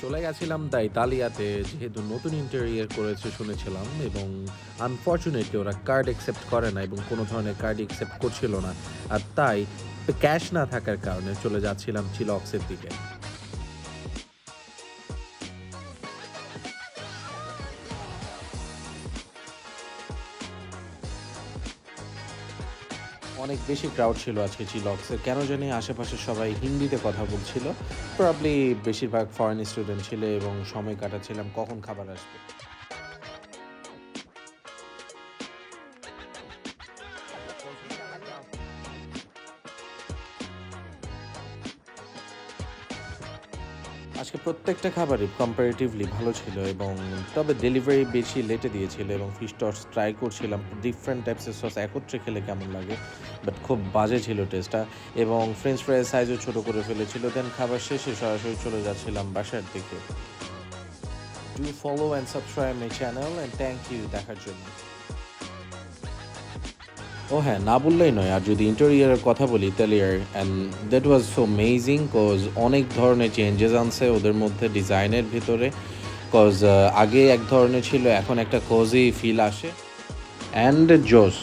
চলে গেছিলাম দ্য ইতালিয়াতে, যেহেতু নতুন ইন্টেরিয়র করেছে শুনেছিলাম, এবং আনফরচুনেটলি ওরা কার্ড অ্যাকসেপ্ট করে না এবং কোনো ধরনের কার্ড অ্যাকসেপ্ট করছিল না। আর তাই ক্যাশ না থাকার কারণে চলে যাচ্ছিলাম চিলক্সের দিকে। অনেক বেশি ক্রাউড ছিল আজকে চিলক্সে। কেন জানি আশেপাশে সবাই হিন্দিতে কথা বলছিল। প্রবাবলি বেশিরভাগ ফরেন স্টুডেন্ট ছিল এবং সময় কাটাচ্ছিলাম কখন খাবার আসবে। আজকে প্রত্যেকটা খাবারই কম্পারেটিভলি ভালো ছিল, এবং তবে ডেলিভারি বেশি লেটে দিয়েছিল, এবং ফিশ টস ট্রাই করছিলাম ডিফারেন্ট টাইপসের সস একত্রে খেলে কেমন লাগে, বাট খুব বাজে ছিল টেস্টটা। এবং ফ্রেঞ্চ ফ্রাইয়ের সাইজও ছোট করে ফেলেছিল। দেন খাবার শেষে সরাসরি চলে যাচ্ছিলাম বাসার দিকে। Do follow and subscribe my channel and thank you দেখার জন্য। ও হ্যাঁ, না বললেই নয়। আর যদি ইন্টেরিয়রের কথা বলি, ইতালিয়ার and that was so amazing, cause অনেক ধরনের চেঞ্জেস আনছে ওদের মধ্যে ডিজাইনের ভিতরে। কজ আগে এক ধরনের ছিল, এখন একটা কোজি ফিল আসে অ্যান্ড জোস।